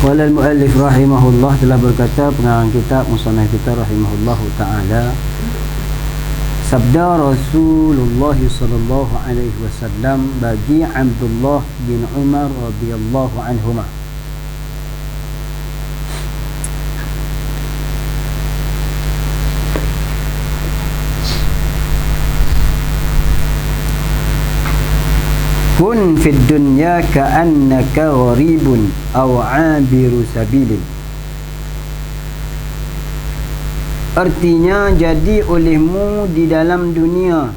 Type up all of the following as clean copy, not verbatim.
Qala al-muallif rahimahullah telah berkata pengarang kitab musannaf kita rahimahullah taala, sabda Rasulullah sallallahu alaihi wasallam bagi Abdullah bin Umar radhiyallahu anhuma, kun fid dunya ka'annaka gharibun aw 'abiru sabilin. Artinya, jadi olehmu di dalam dunia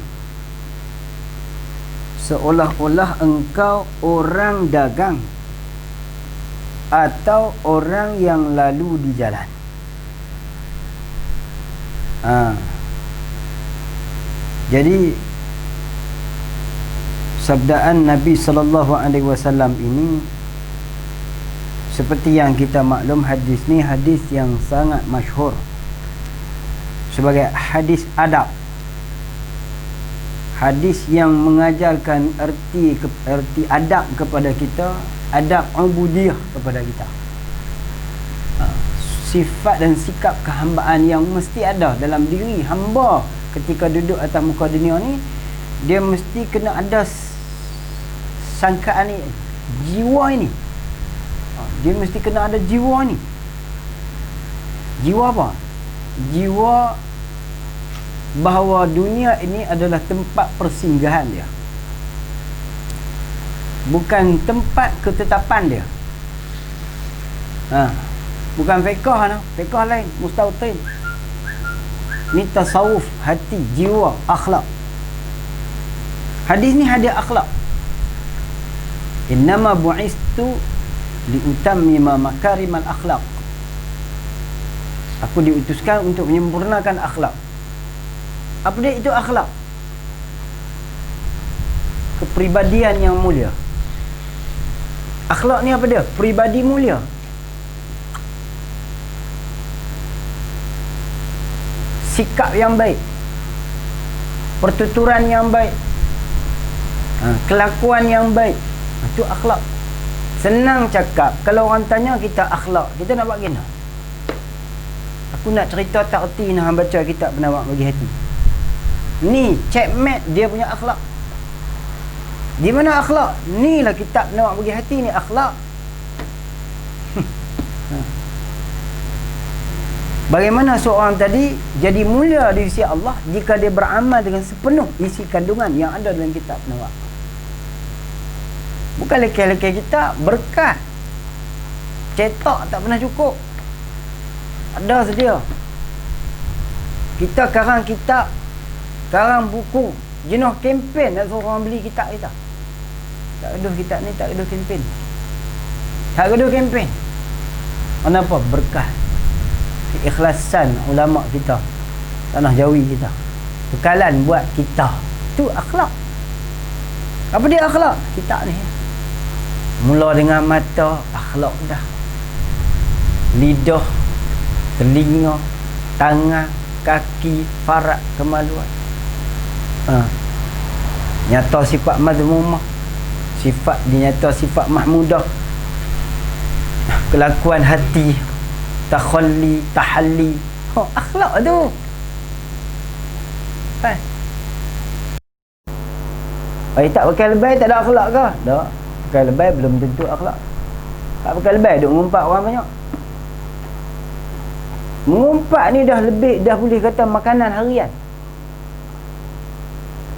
seolah-olah engkau orang dagang atau orang yang lalu di jalan. Jadi sabdaan Nabi sallallahu alaihi wasallam ini, seperti yang kita maklum, hadis ni hadis yang sangat masyhur sebagai hadis adab, hadis yang mengajarkan erti adab kepada kita, adab ubudiyah kepada kita, sifat dan sikap kehambaan yang mesti ada dalam diri hamba ketika duduk atas muka dunia ni. Dia mesti kena ada sangkaan ni, jiwa ini. Dia mesti kena ada jiwa ni. Jiwa apa? Jiwa bahawa dunia ini adalah tempat persinggahan dia, bukan tempat ketetapan dia. Bukan fiqh, fiqh lain, mustautin. Ni tasawuf, hati, jiwa, akhlak. Hadis ni hadis akhlak. Innama bu'istu liutammima makarimal akhlak. Aku diutuskan untuk menyempurnakan akhlak. Apa dia itu akhlak? Kepribadian yang mulia. Akhlak ni apa dia? Pribadi mulia. Sikap yang baik, pertuturan yang baik, kelakuan yang baik. Itu akhlak. Senang cakap. Kalau orang tanya kita akhlak, kita nak buat gimana? Aku nak cerita tak erti nak baca kitab Penawar Bagi Hati. Ni checkmate dia punya akhlak. Di mana akhlak? Ni lah kitab Penawar Bagi Hati ni akhlak. Bagaimana seorang tadi jadi mulia di sisi Allah jika dia beramal dengan sepenuh isi kandungan yang ada dalam kitab Penawar. Bukan lekeh-lekeh kita, berkat. Cetak tak pernah cukup. Ada sedia. Kita karang kitab, karang buku, jenuh kempen nak suruh orang beli kitab kita. Tak gaduh kitab ni, tak gaduh kempen. Tak gaduh kempen. Kenapa? Berkah. Keikhlasan ulama kita, tanah Jawi kita. Bekalan buat kita. Itu akhlak. Apa dia akhlak? Kitab ni. Mula dengan mata, akhlak dah. Lidah, telinga, tangan, kaki, farak, kemaluan. Nyata sifat mazmumah, sifat dinyata sifat mahmudah. Kelakuan hati, takhalli, tahalli. Akhlak tu. Tak pakai lebay tak ada akhlak ke? Tak. Pakai lebay belum tentu akhlak. Tak pakai lebay duk mengumpat orang banyak. Mengumpat ni dah lebih, dah boleh kata makanan harian.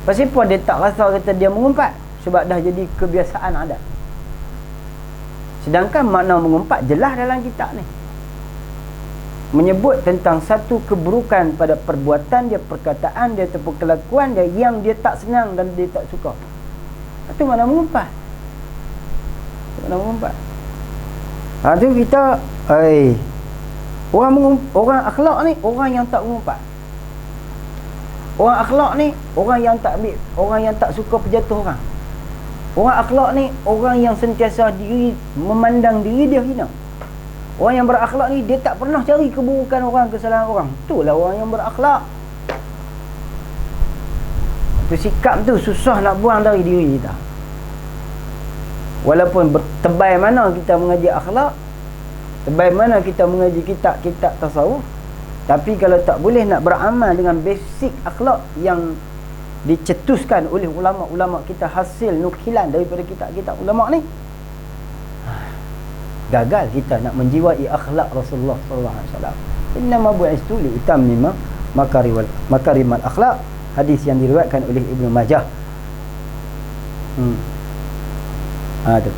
Pasal apa dia tak rasa kata dia mengumpat? Sebab dah jadi kebiasaan adat. Sedangkan makna mengumpat jelas dalam kitab ni. Menyebut tentang satu keburukan pada perbuatan dia, perkataan dia ataupun kelakuan dia yang dia tak senang dan dia tak suka. Itu makna mengumpat. Makna mengumpat. Tu kita orang akhlak ni orang yang tak mengumpat. Orang akhlak ni orang yang tak ambil, orang yang tak suka berjatuh orang. Orang akhlak ni orang yang sentiasa memandang diri dia hina. Orang yang berakhlak ni dia tak pernah cari keburukan orang, kesalahan orang. Itulah orang yang berakhlak. Itu sikap tu susah nak buang dari diri kita. Walaupun bertebal mana kita mengaji akhlak, Sebagaimana kita mengaji kitab-kitab tasawuf, tapi kalau tak boleh nak beramal dengan basic akhlak yang dicetuskan oleh ulama-ulama kita, hasil nukilan daripada kitab-kitab ulama ni, gagal kita nak menjiwai akhlak Rasulullah sallallahu alaihi wasallam. Innama bu'istu li utammima makarimal akhlak, hadis yang diriwayatkan oleh Ibnu Majah. Tu.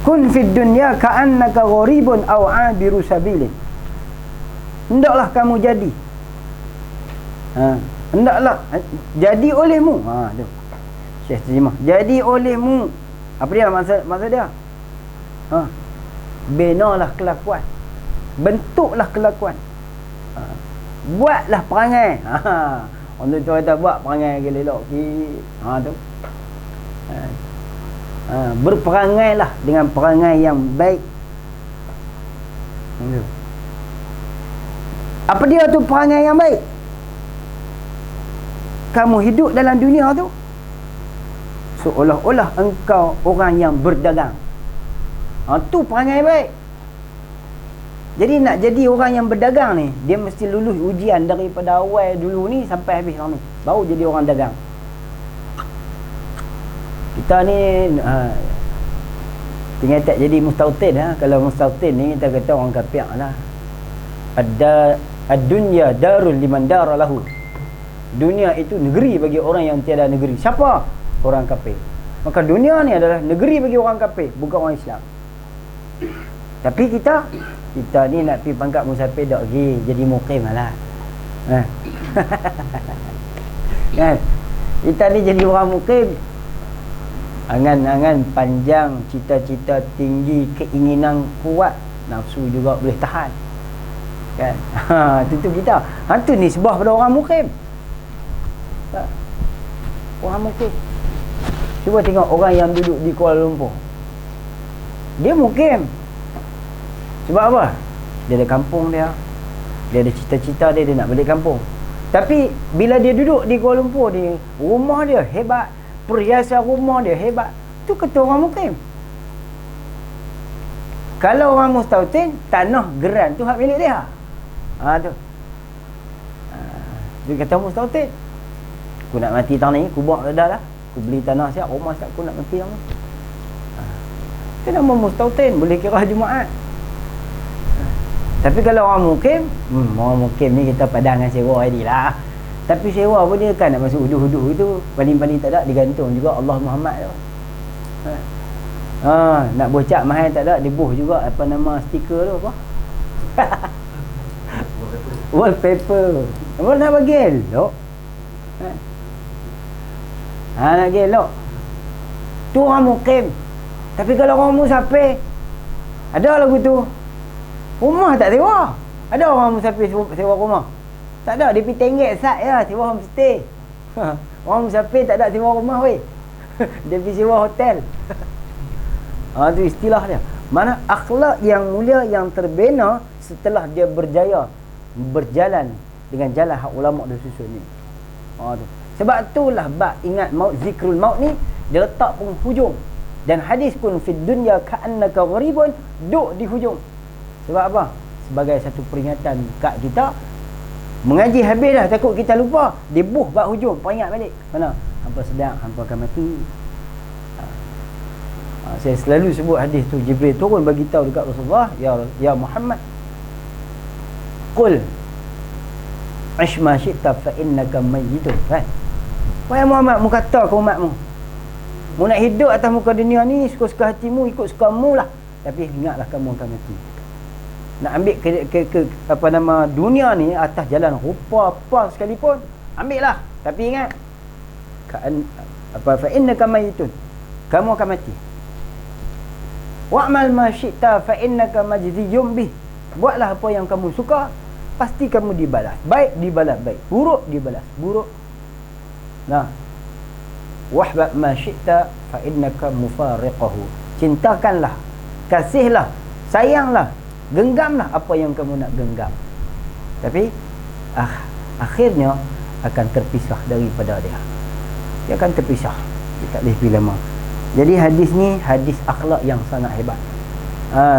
Kun fid dunya ka'annaka gharibun aw 'abiru sabilin. Hendaklah kamu jadi. Hendaklah jadi olehmu. Tu. Syekh terjemah. Jadi olehmu. Apa dia maksud dia? Benalah kelakuan. Bentuklah kelakuan. Buatlah perangai. Orang tu kata buat perangai elok sikit. Tu. Berperangailah dengan perangai yang baik. Apa dia tu perangai yang baik? Kamu hidup dalam dunia tu seolah-olah engkau orang yang berdagang. Tu perangai baik. Jadi nak jadi orang yang berdagang ni, dia mesti lulus ujian daripada awal dulu ni sampai habis ni, baru jadi orang dagang. Kita ni tinggal tak jadi mustautin. Kalau mustautin ni kita kata orang kafir lah. Ad-dunya darul liman dara lahu. Dunia itu negeri bagi orang yang tiada negeri. Siapa? Orang kafir. Maka dunia ni adalah negeri bagi orang kafir, bukan orang Islam. Tapi kita ni nak pergi pangkat musafir dak pergi, jadi mukim lah. Kan? Kita ni jadi orang mukim. Angan-angan panjang, cita-cita tinggi, keinginan kuat, nafsu juga boleh tahan. Kan? Itu kita. Tu nisbah pada orang mukim. Orang mukim. Cuba tengok orang yang duduk di Kuala Lumpur. Dia mukim. Sebab apa? Dia ada kampung dia. Dia ada cita-cita dia nak balik kampung. Tapi bila dia duduk di Kuala Lumpur ni, rumah dia hebat, perhiasan rumah dia hebat. Tu kata orang mukim. Kalau orang mustautin, tanah geran tu hak milik dia. Tu. Dia kata mustautin. Aku nak mati tahun ni, aku buat dah. Aku beli tanah siap, rumah siap, aku nak mati tahun ni. Itu nama mustautin, boleh kira Jumaat. Tapi kalau orang mukim ni kita padang dengan sewa tadi lah. Tapi sewa pun dia kan nak masuk huduh-huduh itu, paling-paling tak ada, digantung juga Allah Muhammad tu. Nak bocak mahal tak ada, dibuh juga apa nama stiker tu apa? Wallpaper. Apa nak bagi elok? Nak bagi elok. Tu orang mukim. Tapi kalau orang musafir, ada lagu tu. Rumah tak sewa. Ada orang musafir sewa rumah? Tak ada, dia pergi tenggek sat je, sewa homestay. Orang musafir tak ada sewa rumah weh. Dia pergi sewa hotel. Tu istilah dia. Mana akhlak yang mulia, yang terbina setelah dia berjaya berjalan dengan jalan hak ulama dah susun ni. Tu. Sebab itulah bab ingat maut, zikrul maut ni dia letak penghujung. Dan hadis kun fid dunya ka'annaka gharibun, duk di hujung. Sebab apa? Sebagai satu peringatan kat kita. Mengaji habis dah, takut kita lupa, dibuh bab hujung, peringat balik. Mana? Hampa sedang, hampa akan mati. Saya selalu sebut hadis tu, Jibril turun bagi tahu dekat Rasulullah, ya Muhammad, qul ish ma syi'ta fa innaka mayyitun. Wahai Muhammad, mu kata ke umatmu, mu nak hidup atas muka dunia ni suka-suka hatimu, ikut sukamu lah, tapi ingatlah kamu akan mati. Nak ambil ke apa nama dunia ni atas jalan rupa apa sekalipun, ambil lah, tapi ingat fa innaka mayyitun, kamu akan mati. Wa'mal ma syi'ta fa innaka majziyun bih, buatlah apa yang kamu suka, pasti kamu dibalas baik, dibalas baik, buruk dibalas buruk. Wahbab ma syi'ta fa innaka mufariqahu, cintakanlah, kasihlah, sayanglah, genggamlah apa yang kamu nak genggam, tapi akhirnya akan terpisah daripada dia. Dia akan terpisah, dia tak boleh pergi lama. Jadi hadis ni hadis akhlak yang sangat hebat.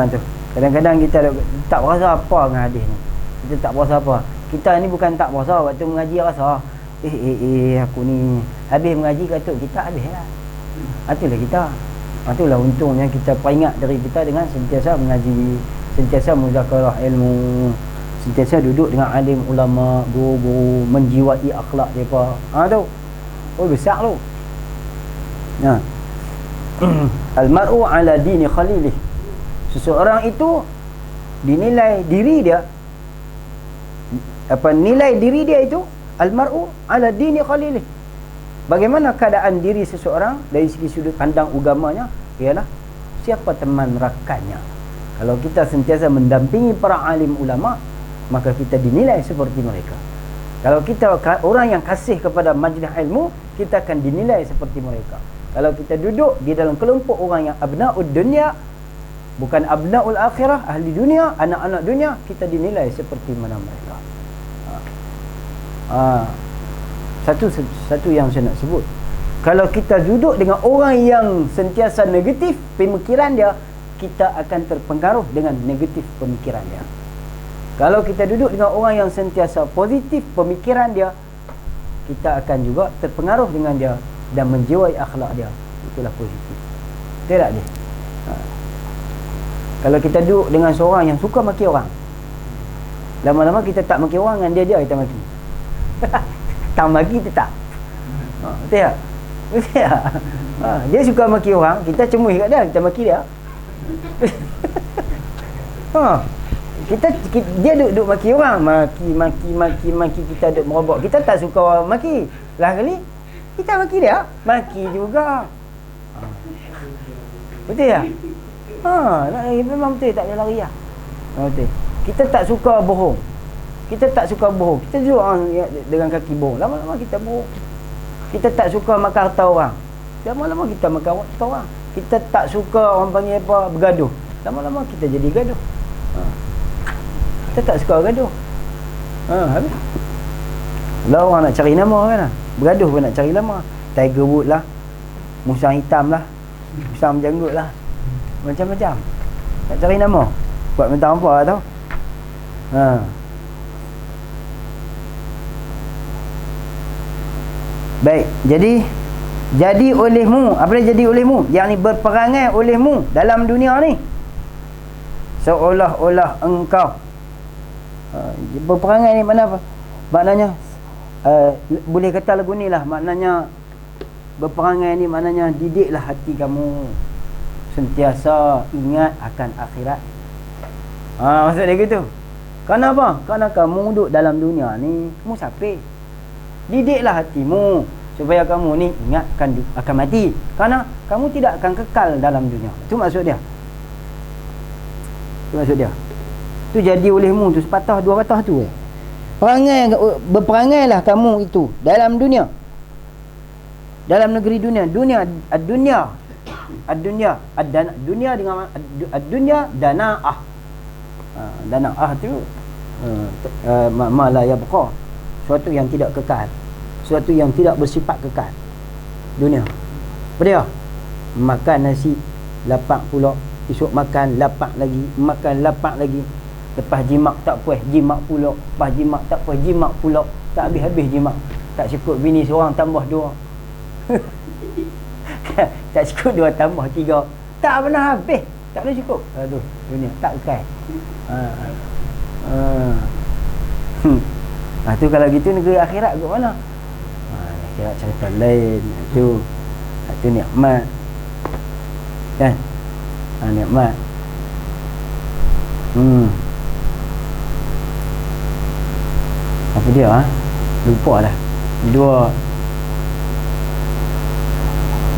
Tu Kadang-kadang kita tak berasa apa dengan hadis ni. Kita tak berasa apa. Kita ni bukan tak berasa, waktu mengaji rasa aku ni habis mengaji kata kita habis lah. Itulah kita. Itulah untungnya kita peringat diri kita dengan sentiasa mengaji, sentiasa muzakarah ilmu, sentiasa duduk dengan alim ulama, guru-guru, menjiwai akhlak mereka. Tu. Oh besar tu. Nah. Al-mar'u ala dini khalilih. Seseorang itu dinilai diri dia, nilai diri dia itu al-mar'u ala dini khalilih. Bagaimana keadaan diri seseorang dari segi sudut pandang agamanya? Ialah siapa teman rakannya. Kalau kita sentiasa mendampingi para alim ulama, maka kita dinilai seperti mereka. Kalau kita orang yang kasih kepada majlis ilmu, kita akan dinilai seperti mereka. Kalau kita duduk di dalam kelompok orang yang abna'ud dunia, bukan abna'ul akhirah, ahli dunia, anak-anak dunia, kita dinilai seperti mana mereka. Satu yang saya nak sebut, kalau kita duduk dengan orang yang sentiasa negatif pemikiran dia, kita akan terpengaruh dengan negatif pemikiran dia. Kalau kita duduk dengan orang yang sentiasa positif pemikiran dia, kita akan juga terpengaruh dengan dia dan menjiwai akhlak dia. Itulah positif. Betul tak dia? Kalau kita duduk dengan seorang yang suka maki orang, lama-lama kita tak maki orang, dengan dia kita maki. Tak maki tetap. Betul tak? Betul tak? Dia suka maki orang, kita cemui kat dia, kita maki dia. Dia duduk maki orang, maki, kita duduk merobok. Kita tak suka orang maki. Lah kali kita maki dia, maki juga. Betul tak? Memang betul, tak boleh lari lah. Betul. Kita tak suka bohong. Kita duduk dengan kaki bohong. Lama-lama kita bohong. Kita tak suka makan harta orang. Lama-lama kita makan harta orang. Kita tak suka orang panggil apa, bergaduh. Lama-lama kita jadi gaduh. Kita tak suka gaduh. Habis. Kalau orang nak cari nama kan, bergaduh pun nak cari nama. Tiger Wood lah, musang hitam lah, musang janggut lah, macam-macam. Nak cari nama, buat mentang apa lah tau. Baik, jadi olehmu, apa dia jadi olehmu? Yang ni berperangai olehmu dalam dunia ni, seolah-olah engkau berperangai ni mana apa? Maknanya boleh kata lagu ni lah, maknanya berperangai ni maknanya didiklah hati kamu sentiasa ingat akan akhirat. Maksud dia gitu. Kenapa? Kerana kamu duduk dalam dunia ni, kamu sapik. Didiklah hatimu supaya kamu ni ingat akan mati. Kerana kamu tidak akan kekal dalam dunia. Itu maksud dia. Tu jadi olehmu tu, sepatah dua patah tu. Berperangailah kamu itu dalam dunia, dalam negeri dunia. Dunia dengan dunia dana'ah. Dana'ah tu ma la yabqa, suatu yang tidak kekal, suatu yang tidak bersifat kekal. Dunia apa dia? Makan nasi lapak pula, esok makan lapak lagi, makan lapak lagi, lepas jimat tak puas, jimat pula, lepas jimat tak puas, jimat pula, tak habis-habis jimat. Tak cukup bini seorang tambah dua. Tak cukup dua tambah tiga, tak pernah habis, tak boleh cukup. Aduh, dunia tak kekal. Tu kalau gitu negeri akhirat ke mana? Akhirat cerita lain. Tu nikmat kan? Nikmat. Apa dia lupa dah.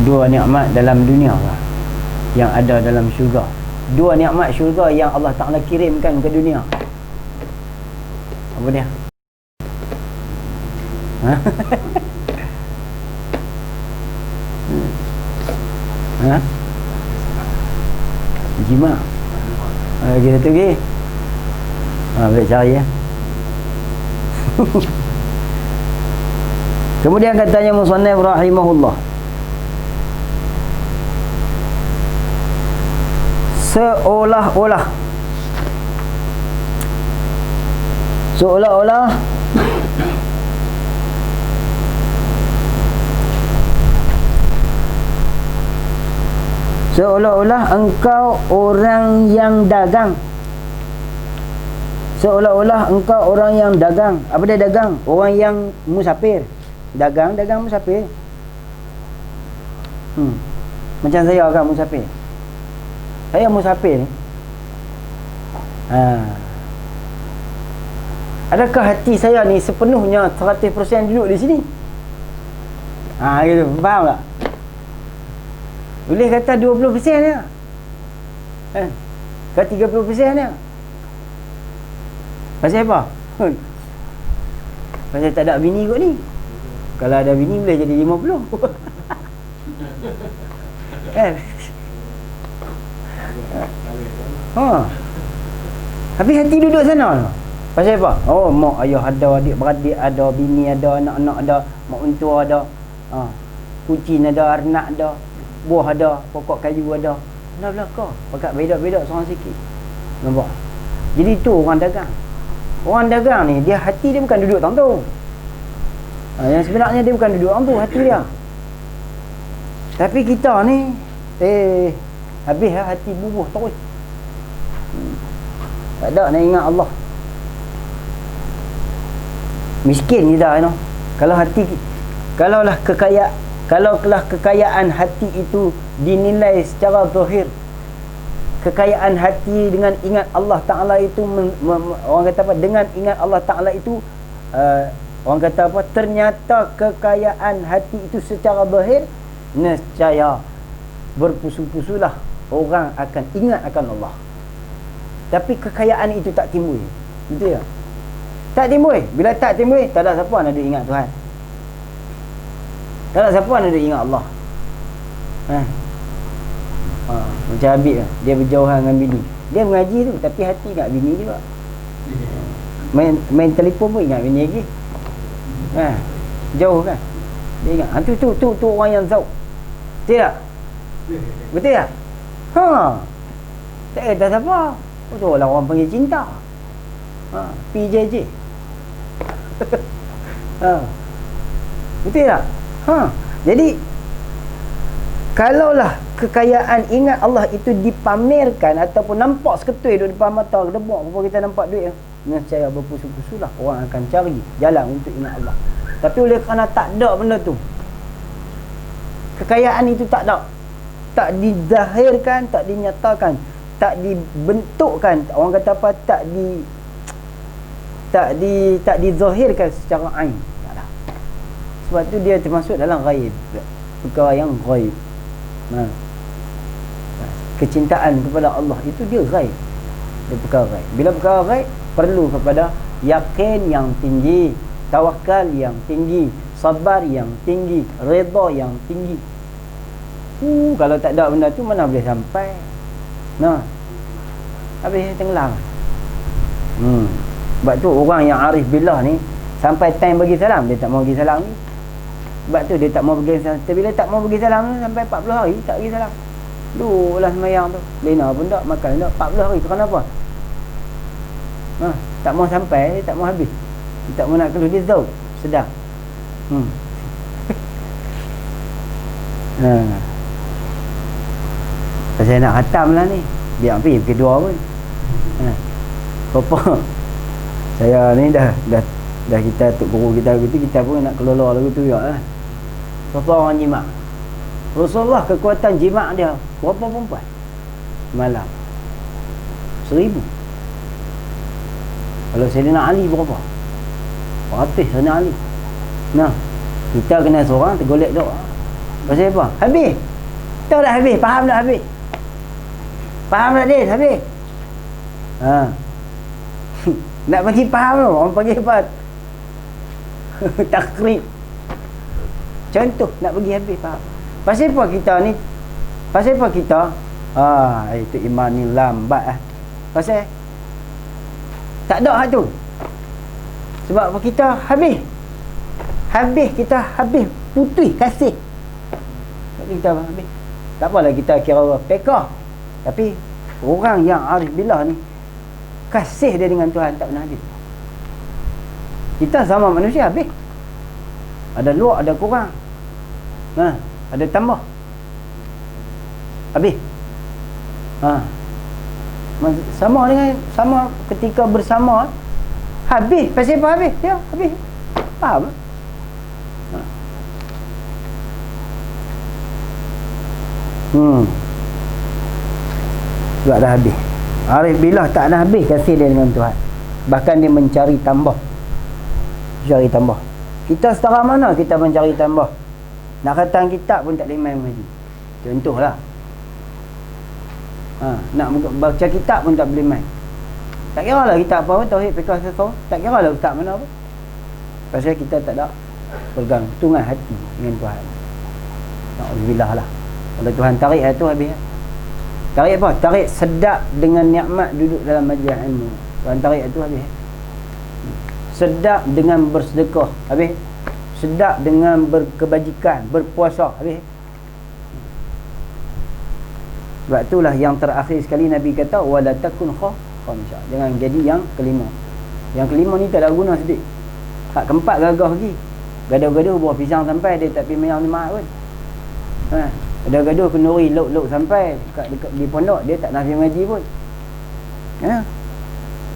Dua nikmat dalam dunia lah, yang ada dalam syurga. Dua nikmat syurga yang Allah Ta'ala kirimkan ke dunia. Apa dia? Jima. Kita tu pergi. Boleh cari ya. Kemudian katanya musannif rahimahullah, Seolah-olah engkau orang yang dagang. Seolah-olah engkau orang yang dagang. Apa dia dagang? Orang yang musafir. Dagang musafir. Macam saya kan musafir. Saya musafir ni. Adakah hati saya ni sepenuhnya 100% duduk di sini? Gitu. Faham tak? Boleh kata 20% dia. Ke 30% dia. Pasal apa? Pasal tak ada bini kot ni. Kalau ada bini boleh jadi 50. Kan? Habis hati duduk sana. Pasal apa? Oh, mak ayah ada, adik-beradik ada, bini ada, anak-anak ada, mak mentua ada, kucing ada, arnak ada, buah ada, pokok kayu ada. Dah belakang. Pakat bedak-bedak seorang sikit. Nampak? Jadi itu orang dagang. Orang dagang ni, dia hati dia bukan duduk tang tu. Yang sebenarnya dia bukan duduk tang tu, hati dia. Tapi kita ni habis hati bubuh terus. Tak ada nak ingat Allah. Miskin kita you know. Kalaulah kekayaan hati itu dinilai secara zahir, kekayaan hati dengan ingat Allah Ta'ala itu orang kata apa, dengan ingat Allah Ta'ala itu orang kata apa, ternyata kekayaan hati itu secara zahir, nescaya berpusu-pusulah orang akan ingat akan Allah. Tapi kekayaan itu tak timbul. Betul tak? Tak timbul. Bila tak timbul, tak ada siapa nak duk ingat Tuhan. Tak ada siapa nak duk ingat Allah. Macam Habib lah, dia berjauhan dengan bini. Dia mengaji tu, tapi hati ingat bini juga. Main telefon pun ingat bini lagi. Jauh kan. Dia ingat. Tu orang yang zauq. Betul tak? Betul tak? Tak kata siapa. Betul lah orang panggil cinta. PJJ. Betul tak? Jadi kalaulah kekayaan ingat Allah itu dipamerkan ataupun nampak seketui duduk depan mata kedebok, apa kita nampak duit, nescaya berpusu-pusulah orang akan cari jalan untuk ingat Allah. Tapi oleh kerana tak ada benda tu, kekayaan itu tak ada, tak dizahirkan, tak dinyatakan, tak dibentukkan, orang kata apa, tak dizahirkan secara ain. Tak ada. Sebab tu dia termasuk dalam ghaib, perkara yang ghaib. Kecintaan kepada Allah itu dia ghaib. Dia perkara ghaib. Bila perkara ghaib, perlu kepada yakin yang tinggi, tawakal yang tinggi, sabar yang tinggi, redha yang tinggi. Kalau tak ada benda tu, mana boleh sampai? Habis tenggelam. Sebab tu orang yang arif billah ni, sampai time bagi salam, dia tak mau bagi salam ni. Sebab tu dia tak mau bagi salam. Bila tak mau bagi salam ni, sampai 40 hari tak bagi salam. Duduklah semayang tu, lena pun tak, makan tak, 40 hari. Kerana apa? Tak mau sampai, tak mau habis, tak mau nak keluar, dia zauq, sedang. Saya nak khatam lah ni, biar pergi kedua pun. Apa saya ni dah kita tok guru kita begitu, kita pun nak kelola lagu tu juga lah. Berapa orang jima'? Rasulullah kekuatan jima' dia berapa perempuan malam? 1000. Kalau Sayyidina Ali berapa? 100 Sayyidina Ali. Kita kena seorang tergolek dok. Pasal apa? Habis. Tahu dah habis, faham dah habis. Faham dah dia habis. Nak bagi faham tu, orang panggil apa? Takrib. Contoh nak bagi habis faham. Pasal apa kita ni? Pasal apa kita? Itu iman ni lambat lah. Pasal tak ada hak tu. Sebab apa kita habis. Kita habis putih kasih. Kita habis. Tak apalah kita kira pekah. Tapi orang yang arif billah ni, kasih dia dengan Tuhan tak pernah habis. Kita sama manusia habis. Ada luar, ada kurang. Ada tambah. Habis. Sama ketika bersama habis. Pasal apa habis? Ya, habis. Faham? Juga dah habis. Arif billah tak ada habis kasih dia dengan Tuhan. Bahkan dia mencari tambah. Cari tambah. Kita setara mana kita mencari tambah? Nak khatam kitab pun tak boleh main lagi. Contohlah. Nak baca kitab pun tak boleh main. Tak kira lah kitab apa, tauhid, fiqh, tasawuf, tak kira lah ustaz mana apa. Pasal kita tak ada bergantungan hati dengan Tuhan. Alhamdulillah lah. Kalau Tuhan tarik tu habis. Tarik apa? Tarik sedap dengan nikmat duduk dalam majlis ilmu. Tuhan tarik tu habis. Sedap dengan bersedekah, habis. Sedap dengan berkebajikan, berpuasa, habis. Sebab itulah yang terakhir sekali Nabi kata wala takun khamisah. Jangan jadi yang kelima. Yang kelima ni tak ada guna sedih. Hak keempat gagah lagi. Gaduh-gaduh buah pisang sampai dia tak pergi mayang ni mak pun. Gaduh-gaduh kenduri lok-lok sampai dekat di pondok dia tak nak pergi mengaji pun.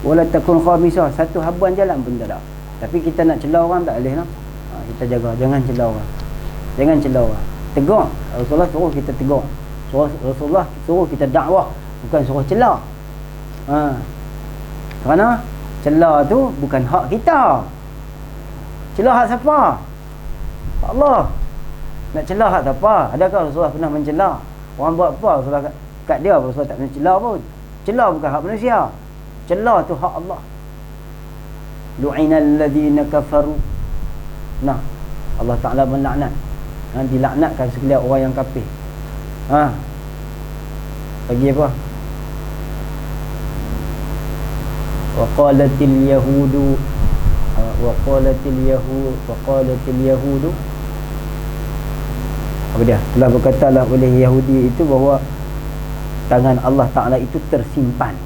Wala takun khamisah, satu habuan jalan pun tak ada. Tapi kita nak celah orang tak boleh lah. Kita jaga, jangan celah orang. Jangan celah orang. Tegur. Rasulullah suruh kita tegur. Rasulullah suruh kita dakwah, bukan suruh celah. Kerana celah tu bukan hak kita. Celah hak siapa? Allah. Nak celah hak siapa? Adakah Rasulullah pernah mencela? Orang buat apa Rasulullah kat dia, Rasulullah tak pernah celah pun. Celah bukan hak manusia. Celah tu hak Allah. Lu'inal ladzina kafaru. Allah Ta'ala melaknat. Dilaknatkan sekalian orang yang kafir. Lagi apa? Wa qalatil yahudu apa dia? Telah berkatalah oleh Yahudi itu bahawa tangan Allah Ta'ala itu tersimpan.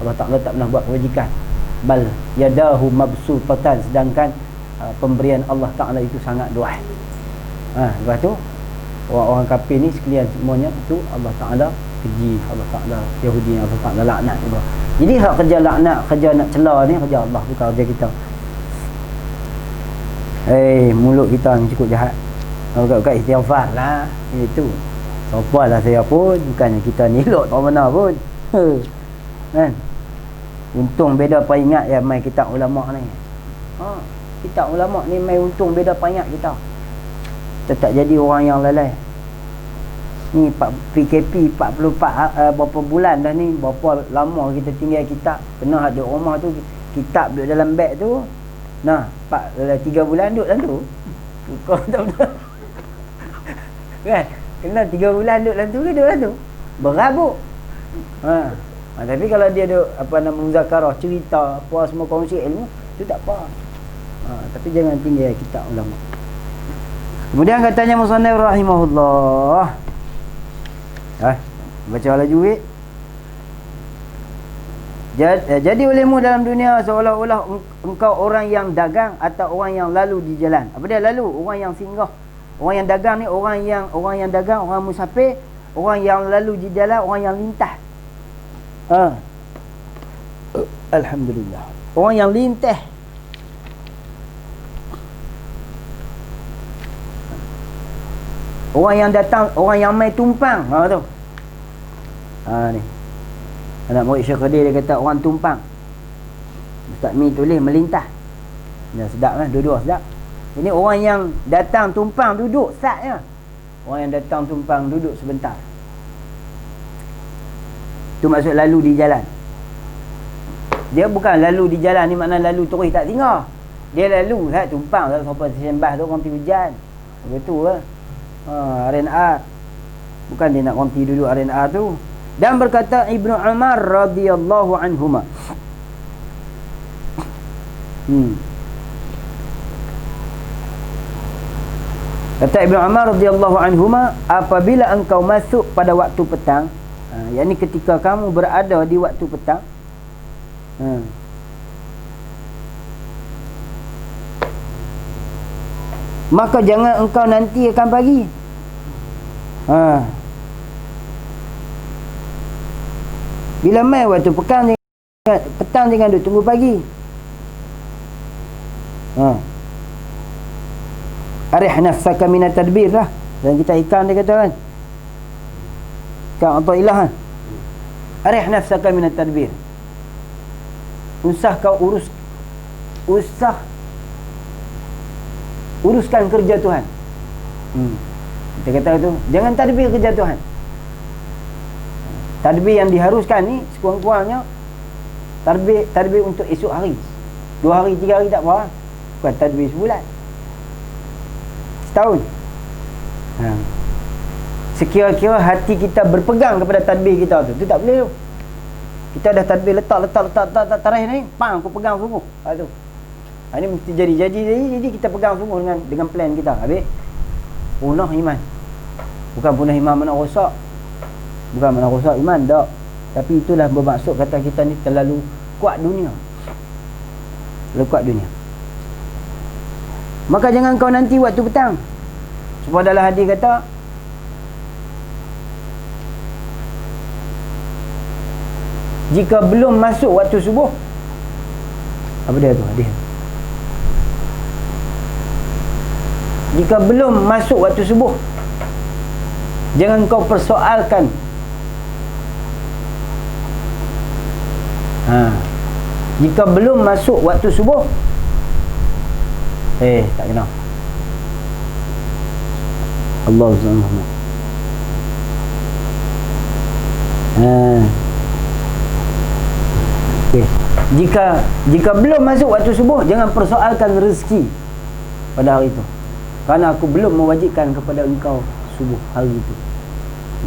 Allah Ta'ala tak pernah buat kebajikan. Bal yadahu mabsutatan, sedangkan pemberian Allah Ta'ala itu sangat luas. Lepas tu orang-orang kafir ni sekalian semuanya tu Allah Ta'ala keji, Allah Ta'ala Yahudi, Allah Ta'ala laknat juga. Jadi hak kerja laknat, kerja nak celah ni kerja Allah, bukan kerja kita. Mulut kita ni cukup jahat. Bukan istighfar lah. Itu siapa lah saya pun, bukannya kita ni elok tak mana pun. Kan? Untung beda peringat ya mai kitab ulama ni. Kitab ulama ni mai untung beda peringat kita. Kita tak jadi orang yang lalai. Ni PKP 44 berapa bulan dah ni, berapa lama kita tinggal kitab. Pernah ada rumah tu kitab duduk dalam beg tu. 3 bulan duduk dalam tu. Kau tak betul. Kan? Kena 3 bulan duduk dalam tu ke duduk dalam tu? Berabuk. Tapi kalau dia duduk muzakarah, cerita apa semua kongsi ilmu, tu tak apa. Tapi jangan tinggal kitab ulama. Kemudian katanya musannif rahimahullah. Baca laju weh. Jadi olehmu dalam dunia seolah-olah engkau orang yang dagang atau orang yang lalu di jalan. Apa dia lalu? Orang yang singgah. Orang yang dagang ni orang yang dagang, orang musafir, orang yang lalu di jalan, orang yang lintas. Alhamdulillah. Orang yang lintas. Orang yang datang, orang yang mai tumpang. Tu. Ni. Anak murid Syekh Qadir dia kata orang tumpang. Ustaz Mi tulis melintas. Sedap kan? Dua-dua sedap. Ini orang yang datang tumpang duduk satnya. Orang yang datang tumpang duduk sebentar. Itu maksud lalu di jalan. Dia bukan lalu di jalan ni makna lalu terus tak tinggal. Dia lalu tumpang tak sampai sembah tu orang pergi hujan. Betul ke? R&R. Bukan dia nak konti duduk R&R tu. Dan berkata Ibnu Umar radhiyallahu anhuma. Kata Ibnu Umar radhiyallahu anhuma, apabila engkau masuk pada waktu petang, yakni ketika kamu berada di waktu petang, maka jangan engkau nanti akan pagi. Bila mai waktu petang jangan duk tunggu pagi. Arih nafsaka minat tadbir lah. Dan kita hikam dia kata kan, kan atau ilahan, arih nafsaka minat tadbir. Uruskan kerja Tuhan. Kita kata tu, jangan tadbir kerja Tuhan. Tadbir yang diharuskan ni sekurang-kurangnya tadbir untuk esok hari, 2 hari 3 hari tak apa. Bukan tadbir sebulan, setahun. Sekira-kira hati kita berpegang kepada tadbir kita tu tak boleh tu. Kita dah tadbir letak tarikh ni, aku pegang sungguh. Tu. Ini mesti jadi kita pegang sungguh dengan plan kita. Habis punah iman. Bukan punah iman mana rosak. Bukan mana rosak iman tak. Tapi itulah bermaksud kata kita ni terlalu kuat dunia. Terlalu kuat dunia. Maka jangan kau nanti waktu petang. Sebab dalam hadis kata, jika belum masuk waktu subuh, apa dia tu hadis? Jika belum masuk waktu subuh, jangan kau persoalkan. Jika belum masuk waktu subuh, tak kena. Allah SWT. Jika belum masuk waktu subuh, jangan persoalkan rezeki pada hari itu, kerana aku belum mewajibkan kepada engkau subuh hari itu.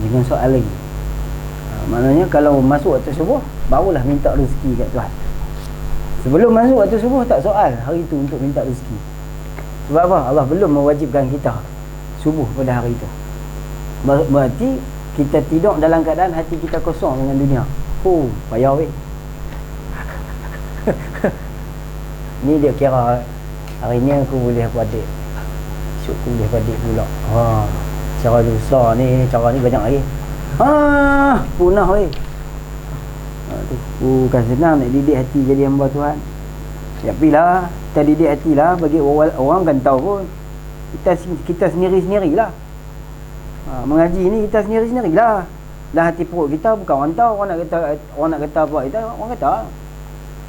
Jangan soal lagi. Maknanya kalau masuk waktu subuh, barulah minta rezeki kat Tuhan. Sebelum masuk waktu subuh, tak soal hari itu untuk minta rezeki. Sebab apa? Allah belum mewajibkan kita subuh pada hari itu. Berarti kita tidur dalam keadaan hati kita kosong dengan dunia. Payah weh. Ni dia kira hari ni aku boleh padik, esok aku boleh padik pula. Cara dosa ni, cara ni banyak lagi. Punah weh. Bukan senang nak didik hati jadi hamba Tuhan. Yapilah, kita didik hatilah, bagi orang kan tahu pun. Kita sendiri-sendirilah. Mengaji ni kita sendiri-sendirilah. Dalam hati perut kita bukan orang tahu. Orang nak kata apa kita, orang kata.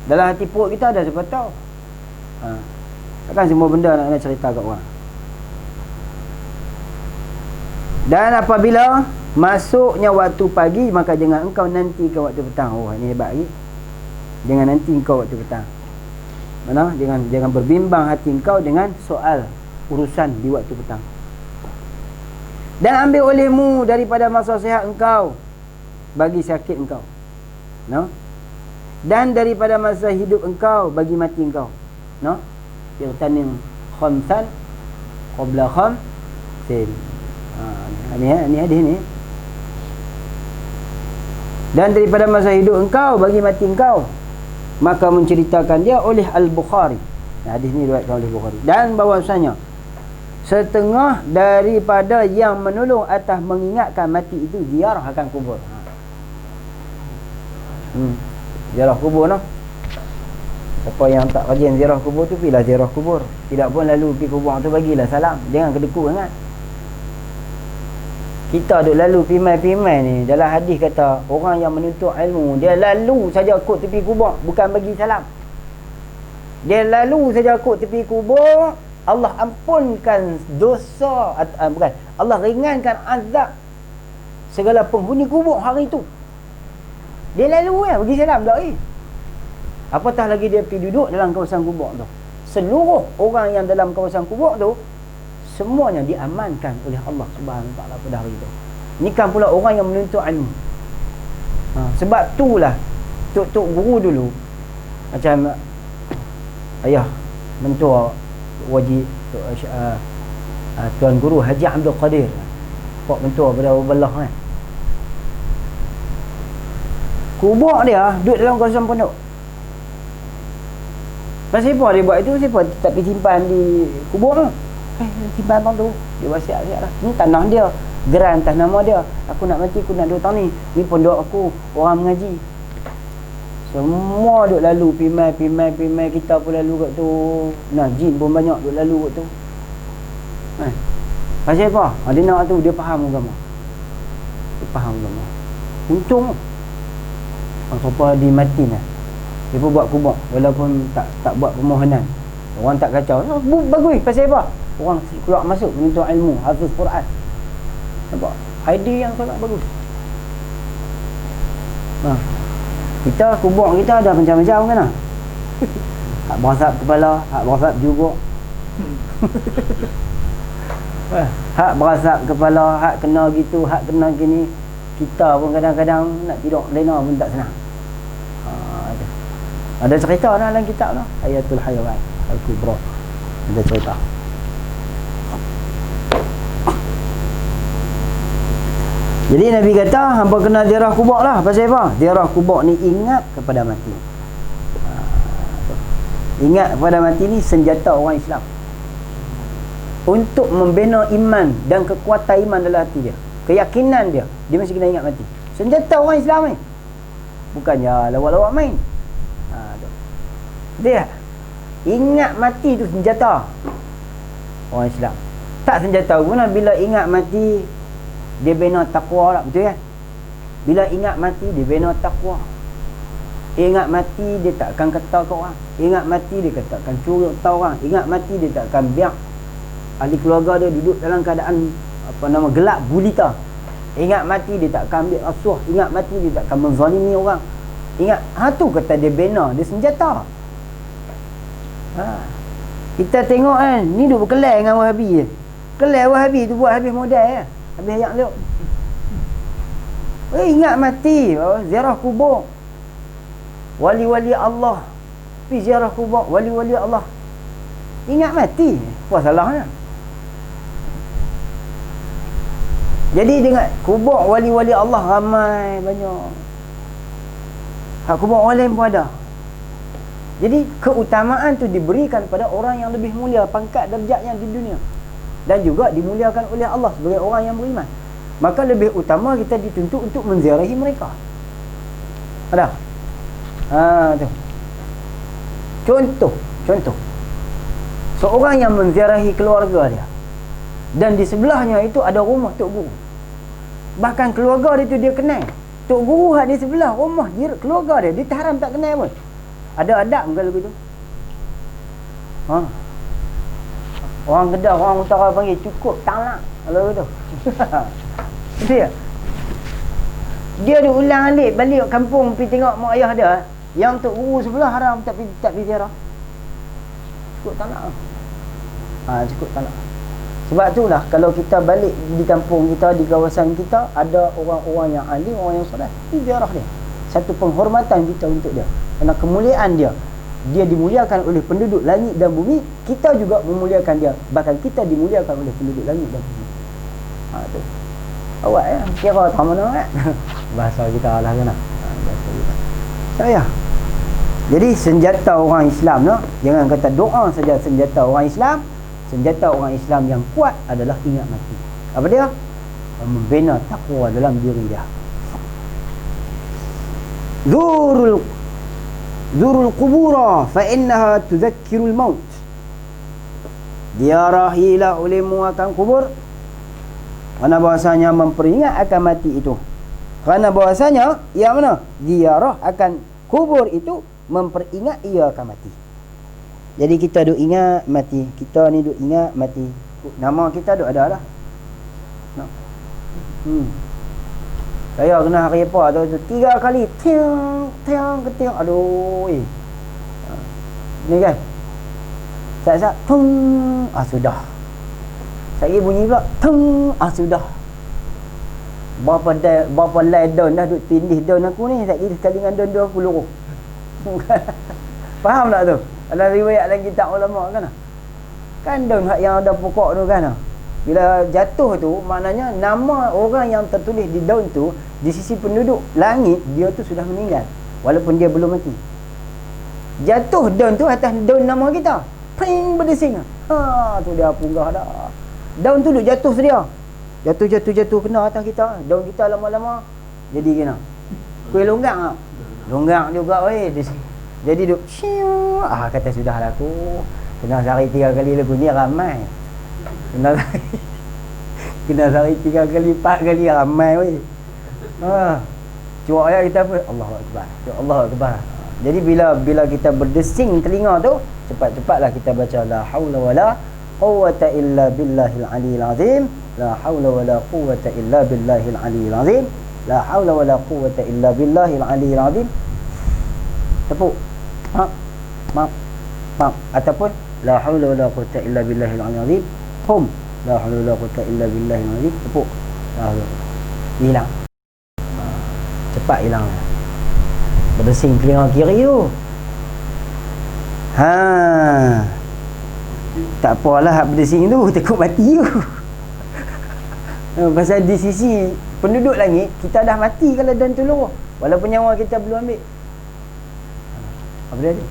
Dalam hati perut kita ada siapa tahu. Takkan semua benda nak cerita kat orang. Dan apabila masuknya waktu pagi, maka jangan engkau nanti ke waktu petang. Ini hebat lagi. Jangan nanti engkau waktu petang. Mana? Jangan berbimbang hati engkau dengan soal urusan di waktu petang. Dan ambil olehmu daripada masa sihat engkau bagi sakit engkau. Dan daripada masa hidup engkau bagi mati engkau. Irtanim khamsan qabla khamsin. Ni hadis ni. Dan daripada masa hidup engkau bagi mati engkau. Maka menceritakan dia oleh Al-Bukhari. Hadis ni diriwayatkan oleh Bukhari. Dan bahawasanya setengah daripada yang menolong atas mengingatkan mati itu ziarah akan kubur. Ziarah kubur noh. Siapa yang tak rajin ziarah kubur tu, pergilah ziarah kubur. Tidak pun lalu pergi kubur tu, bagilah salam. Jangan kedekut sangat. Kita duk lalu pimai-pimai ni, dalam hadis kata orang yang menuntut ilmu, dia lalu saja kot tepi kubur, bukan bagi salam. Dia lalu saja kot tepi kubur, Allah ampunkan dosa, bukan, Allah ringankan azab segala penghuni kubur hari itu. Dia lalu bagi salam tak apatah lagi dia pergi duduk dalam kawasan kubur tu. Seluruh orang yang dalam kawasan kubur tu semuanya diamankan oleh Allah Subhanahu Wa Taala pada hari itu. Ni kan pula orang yang menuntut ilmu. Sebab itulah tok guru dulu macam ayah mentua wajib Tuan Guru Haji Abdul Qadir, pak mentua pada Belah kan. Kubur dia duduk dalam kawasan pondok. Pasal apa dia buat itu? Siapa tak pergi simpan di kubur tu? simpan abang tu. Dia wasiat lah. Ni tanah dia, geran atas nama dia. Aku nak mati, aku nak duduk tahun ni. Ni pondok aku, orang mengaji. Semua duk lalu, pimai kita pun lalu kat tu. Nah, jin pun banyak duk lalu kat tu. Pasal apa? Dia nak tu, dia faham agama. Dia faham agama. Untung apa di mati lah. Dia pun buat kubur walaupun tak buat permohonan. Orang tak kacau. Bagus. Pasal apa? Orang keluar masuk menuntut ilmu, hafiz Quran. Nampak? Idea yang sangat bagus. Kita kubur kita ada macam-macam kan lah. Hak berasap kepala, hak berasap jubuk. Hak berasap kepala, hak kena gitu, hak kena gini. Kita pun kadang-kadang nak tidur lena pun tak senang. Ada cerita dalam kitab lah, Hayatul Hayawan Al-Kubra. Ada cerita. Jadi Nabi kata hampa kena ziarah kubur lah. Pasal apa? Ziarah kubur ni ingat kepada mati. Ingat kepada mati ni senjata orang Islam untuk membina iman dan kekuatan iman dalam hati dia, keyakinan dia. Dia mesti kena ingat mati. Senjata orang Islam ni, bukannya lawak-lawak main. Dia ingat mati tu senjata orang Islam. Tak senjata guna bila ingat mati dia bina takwa lah, betul kan? Bila ingat mati dia bina takwa. Ingat mati dia tak akan kata ke orang. Ingat mati dia takkan curi tahu orang. Ingat mati dia tak akan biar ahli keluarga dia duduk dalam keadaan gelap gulita. Ingat mati dia tak akan ambil rasuah. Ingat mati dia tak akan menzalimi orang. Ingat, tu kata dia bina, dia senjata. Kita tengok kan, ni duk berkelai dengan Wahabi je. Kelai Wahabi tu buat habis modal ya. Habis ayat dia. Ingat mati, ziarah kubur. Wali-wali Allah. Pergi ziarah kubur wali-wali Allah. Ingat mati. Apa salahnya? Jadi dengan kubur wali-wali Allah ramai banyak. Hak kubur orang lain pun ada. Jadi keutamaan tu diberikan pada orang yang lebih mulia pangkat darjatnya di dunia, dan juga dimuliakan oleh Allah sebagai orang yang beriman. Maka lebih utama kita dituntut untuk menziarahi mereka. Ada? Tu. Contoh. Seorang yang menziarahi keluarga dia, dan di sebelahnya itu ada rumah Tok Guru. Bahkan keluarga dia tu dia kenal. Tok Guru hak di sebelah rumah dia, keluarga dia, dia haram tak kenal pun. Ada adab kalau begitu. Orang Kedah, orang utara panggil cukup talak kalau begitu. Betul tak? Dia diulang alik balik kampung pergi tengok mak ayah dia, yang Tok Guru sebelah haram tak pergi ziarah. Cukup talak. Cukup talak. Sebab itulah kalau kita balik di kampung kita, di kawasan kita, ada orang-orang yang alim, orang yang soleh, ziarah dia. Satu penghormatan kita untuk dia. Kerana kemuliaan dia, dia dimuliakan oleh penduduk langit dan bumi. Kita juga memuliakan dia. Bahkan kita dimuliakan oleh penduduk langit dan bumi. Tu. Awak ya, kira tak mana kan? Bahasa kita lah kan? Bahasa kita. Saya. Jadi senjata orang Islam no? Jangan kata doa saja senjata orang Islam. Senjata orang Islam yang kuat adalah ingat mati. Apa dia? Membina takwa dalam diri dia. Zurul qubura fa innaha tudzakkirul maut. Diarahilah olehmu akan kubur, kerana bahasanya memperingat akan mati itu. Kerana bahasanya yang mana? Ziarah akan kubur itu memperingat ia akan mati. Jadi kita duk ingat mati. Kita ni duk ingat mati. Nama kita duk ada lah. Saya kena hari apa tu 3 kali tiang ketiang. Aduh. Ni kan. Sat tung sudah. Saya bunyi pula tung sudah. Berapa lay daun dah duk tindih daun aku ni. Saya sekali dengan daun aku luruh. Faham tak tu? Ada riwayat dalam kitab ulama kan daun yang ada pokok tu kan. Bila jatuh tu, maknanya nama orang yang tertulis di daun tu, di sisi penduduk langit, dia tu sudah meninggal walaupun dia belum mati. Jatuh daun tu atas daun nama kita, ping berdesing. Tu dia punggah dah. Daun tu duk jatuh sedia. Jatuh kena atas kita. Daun kita lama-lama jadi kena. Kuih longgang tak? Longgang juga weh. Jadi duk kata sudahlah aku. Kena sari 3 kali lagu ni ramai. Kena sari 3 kali 4 kali ramai weh. Cuak ayat kita apa? Allahu Akbar. Allahu Akbar. Jadi bila kita berdesing telinga tu, cepat-cepatlah kita baca la haula wala quwwata illa billahil aliyil azim. La haula wala quwwata illa billahil aliyil azim. La haula wala quwwata illa billahil aliyil azim. Tepuk. Mak. Ataupun la haula wala quwwata illa billahil aliyil azim. Hum. La haula wala quwwata illa billahil azim. Tepuk. Hilang. Cepat hilang. Berdesing telinga kiri tu. Tak apalah hak berdesing tu, takut mati tu. Pasal di sisi penduduk langit, kita dah mati kalau dan tolong. Walaupun nyawa kita belum ambil. Apa dia tu?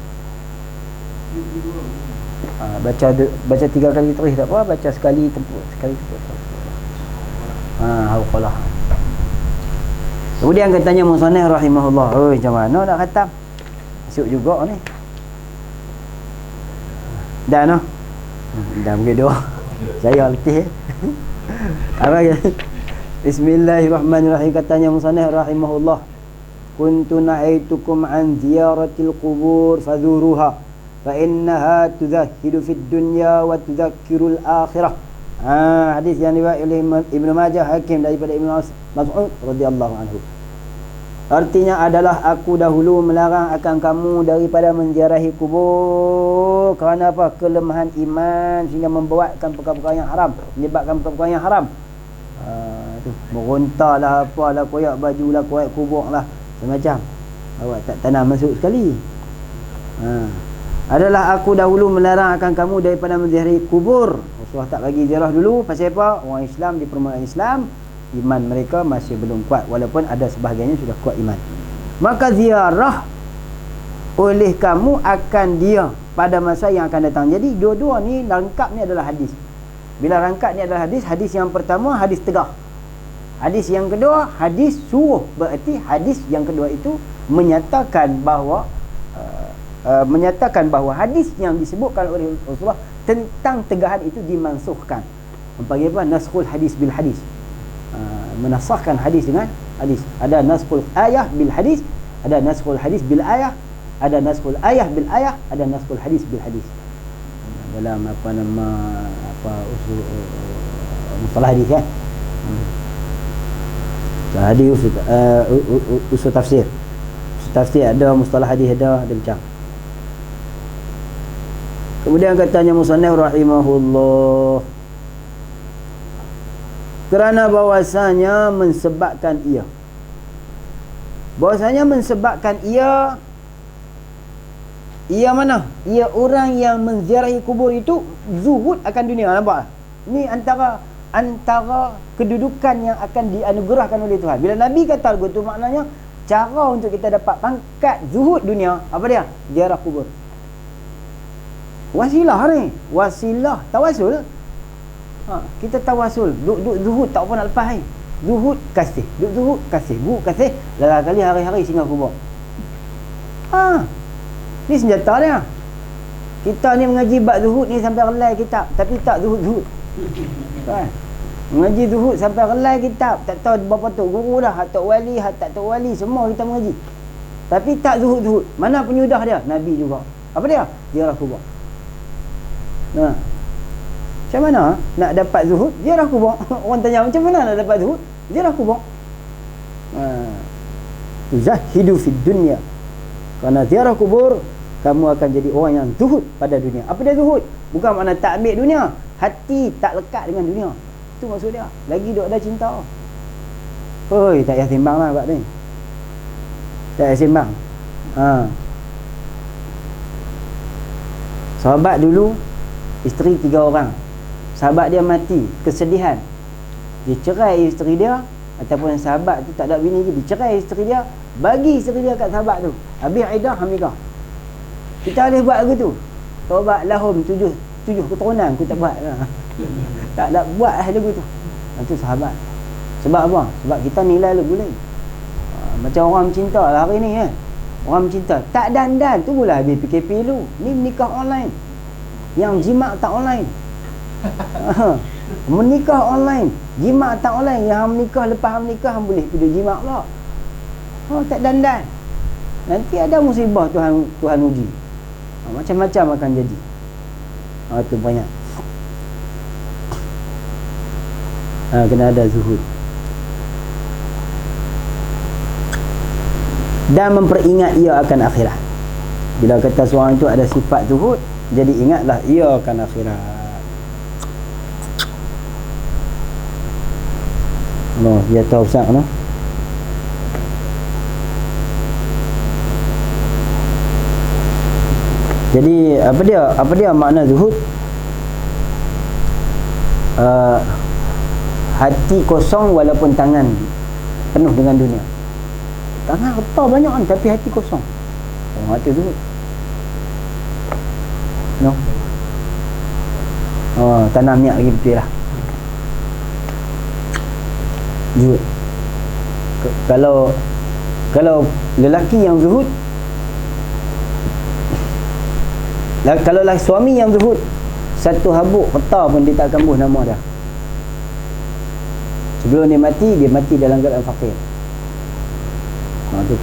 Baca 3 kali terus tak apa, baca sekali tempur. Hauqalah. Kemudian katanya musannif rahimahullah, oi macam mana nak khatam? Esok juga ni. Dah noh. Dah begitu. Saya letih. Apa ya? Bismillahirrahmanirrahim, katanya musannif rahimahullah. Kuntu na'aitukum an ziyaratil qubur fadhuruha fa innaha tudzahidu fid dunya wa tudzakkirul akhirah. Hadis yang diriwayatkan oleh Ibnu Majah, Hakim daripada Ibnu Mas'ud radhiyallahu anhu. Artinya adalah aku dahulu melarang akan kamu daripada menziarahi kubur. Kerana apa? Kelemahan iman sehingga membuatkan perkara-perkara yang haram, menyebabkan perkara-perkara yang haram. Merontalah apalah, koyak bajulah, koyak kubur lah, semacam. Awak tak tanam masuk sekali. Adalah aku dahulu melarang akan kamu daripada menziarahi kubur. Rasulullah tak bagi ziarah dulu. Pasal apa? Orang Islam di permulaan Islam, iman mereka masih belum kuat, walaupun ada sebahagiannya sudah kuat iman. Maka ziarah oleh kamu akan dia pada masa yang akan datang. Jadi dua-dua ni rangkap ni adalah hadis. Bila rangkap ni adalah hadis, hadis yang pertama hadis tegah. Hadis yang kedua hadis suruh. Berarti hadis yang kedua itu menyatakan bahawa hadis yang disebutkan oleh Rasulullah tentang tegahan itu dimansuhkan. Panggil apa? Naskhul hadis bil hadis. Menasahkan hadis dengan hadis. Ada naskhul ayah bil hadis, ada naskhul hadis bil ayah, ada naskhul ayah bil ayah, ada naskhul hadis bil hadis. Dalam usul mustalah hadis kan. Hadis usul tafsir. Usul tafsir ada, mustalah hadis ada macam. Kemudian katanya musannif rahimahullah, kerana bahwasanya mensebabkan ia mana? Ia orang yang menziarahi kubur itu zuhud akan dunia. Nampak? Ni antara kedudukan yang akan dianugerahkan oleh Tuhan. Bila Nabi kata begitu, maknanya cara untuk kita dapat pangkat zuhud dunia, apa dia? Ziarah kubur. Wasilah ni, wasilah tawasul. Kita tawasul, duk zuhud tak apa nak lepas ni. Zuhud kasih, duk zuhud kasih, kasih. Lalu kali hari-hari singgah kubur. Ni senjata dia. Kita ni mengaji bab zuhud ni sampai relai kitab, tapi tak zuhud. Mengaji zuhud sampai relai kitab, tak tahu berapa tu guru dah, tok wali, tak tok wali, semua kita mengaji. Tapi tak zuhud. Mana penyudah dia? Nabi juga. Apa dia? Ziarah kubur. Macam mana nak dapat zuhud? Ziarah kubur. Orang tanya macam mana nak dapat zuhud? Ziarah kubur. Zahidu fid dunya. Kerana ziarah kubur, kamu akan jadi orang yang zuhud pada dunia. Apa dia zuhud? Bukan makna tak ambil dunia, hati tak lekat dengan dunia. Itu maksud dia. Lagi duk ada cinta. Oi, tak payah timbang lah buat ni. Tak payah timbang. Sahabat dulu, isteri 3 orang. Sahabat dia mati, kesedihan. Dia cerai isteri dia, ataupun sahabat tu tak ada bini lagi, dia cerai isteri dia, bagi isteri dia kat sahabat tu. Habis iddah hamikah. Kita boleh buat begitu. Taubat lahum 7 keturunan aku tak buat lah. Tak nak buat lagu tu. Itu sahabat. Sebab apa? Sebab kita nilai lagu lain. Macam orang mencinta lah hari ni kan. Orang mencinta tak dandan, tunggulah habis PKP dulu. Ni menikah online. Yang jimat tak online. Menikah online, jimat tak online. Yang menikah lepas menikah boleh pergi jimat pula. Tak dandan. Nanti ada musibah Tuhan uji. Macam-macam akan jadi. Itu banyak. Kena ada zuhud. Dan memperingat ia akan akhirat. Bila kata seorang itu ada sifat zuhud, jadi ingatlah ia akan akhirat. Dia tahu Ustaz no? Jadi apa dia makna zuhud? Hati kosong walaupun tangan penuh dengan dunia. Tangan harta banyak kan, tapi hati kosong. Hati zuhud. No. Tanam niat lagi betul lah. Zuhud. Kalau lelaki yang zuhud, kalau lah suami yang zuhud, satu habuk harta pun dia tak akan buh nama dia. Sebelum dia mati dalam keadaan fakir. Tu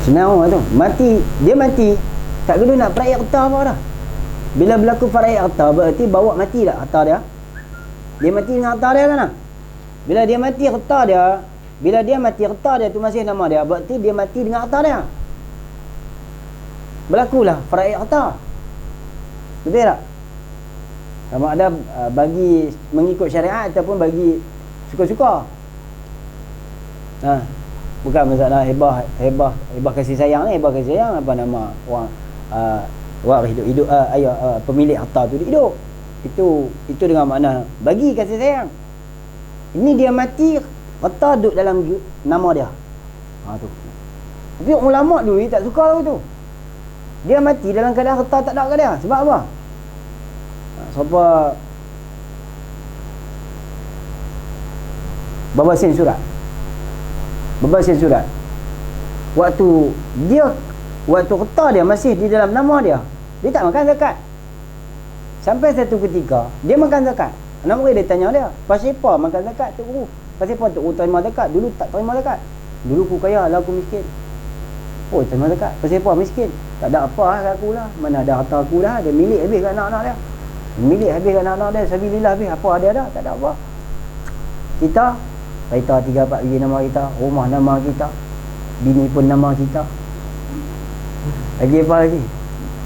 senang lah tu. Dia mati tak kena nak peraih harta apa dah. Bila berlaku peraih harta, berarti bawa mati tak harta dia? Dia mati dengan harta dia kan? Bila dia mati harta dia tu masih nama dia, berarti dia mati dengan harta dia. Berlakulah peraih harta. Betul tak? Sama ada bagi mengikut syariat ataupun bagi suka-suka. Bukan masalah hebah kasih sayang ni, hebah kasih sayang apa nama orang waris hidup pemilik harta tu hidup. Itu dengan makna bagi kasih sayang. Ini dia mati, harta duduk dalam nama dia. Tu. Tapi ulama dulu tak suka lagu tu. Dia mati dalam keadaan harta tak ada kat dia. Sebab apa? Sebab Babasin surat. Waktu harta dia masih di dalam nama dia, dia tak makan zakat. Sampai satu ketika dia makan zakat. Anak murid dia tanya dia, pasal apa makan zakat tu guru? Pasal apa tu terima zakat? Dulu tak terima zakat. Dulu aku kaya, lah aku miskin. Oh, terima zakat. Pasal apa miskin? Tak ada apa lah aku lah. Mana ada harta aku dah, dia milik habis kat anak-anak dia. Milik habis kat anak-anak dia, sabilillah habis. Apa ada dah? Tak ada apa. Kita kereta 3-4 biji nama kita, rumah nama kita, bini pun nama kita. Lagi apa lagi?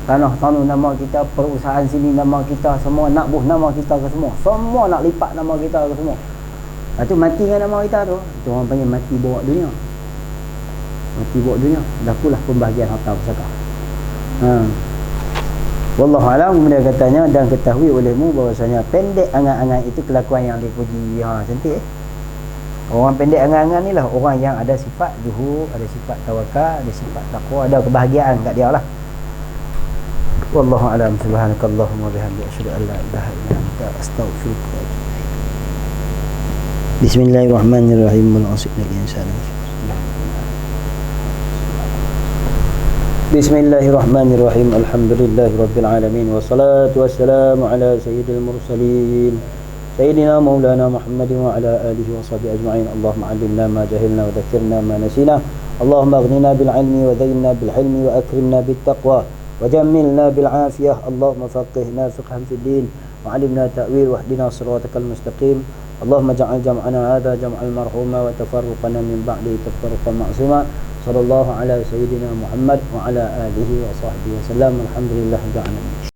Tanah nama kita, perusahaan sini nama kita, semua nak buh nama kita ke semua. Semua nak lipat nama kita ke semua. Lepas tu mati dengan nama kita tu. Itu orang panggil mati bawa dunia. Mati bawa dunia. Lakulah pembahagian harta pusaka. Wallahu alam. Kemudian katanya, dan ketahui olehmu bahwasanya pendek angan-angan itu kelakuan yang dipuji. Cantik Orang pendek angan-angan ni lah orang yang ada sifat zuhud, ada sifat tawakal, ada sifat taqwa, ada kebahagiaan kat dia lah. Wallahu a'lam. Subhanakallahumma bihamdika asyhadu an la ilaha illa anta astaghfiruka wa atubu ilaik. Bismillahirrahmanirrahim. Wal 'asri insana. Bismillahirrahmanirrahim. Alhamdulillahirabbil alamin wassalatu wassalamu ala sayyidil mursalin sayyidina maulana Muhammadin wa ala alihi wa sahbihi ajma'in. Allahumma 'allimna ma jahilna wa dhakkirna ma nasina. Allahumma aghnina bil 'ilmi wa zayyinna bil hilmi wa akrimna bit taqwa وجملنا بالعافية. اللهم فقهنا فقها في الدين وعلمنا تأويل واهدنا صراطك المستقيم. اللهم اجعل جمعنا هذا جمعا مرحوما وتفرقنا من بعده تفرقا معصوما. صلى الله على سيدنا محمد وعلى آله وصحبه وسلم. الحمد لله رب العالمين.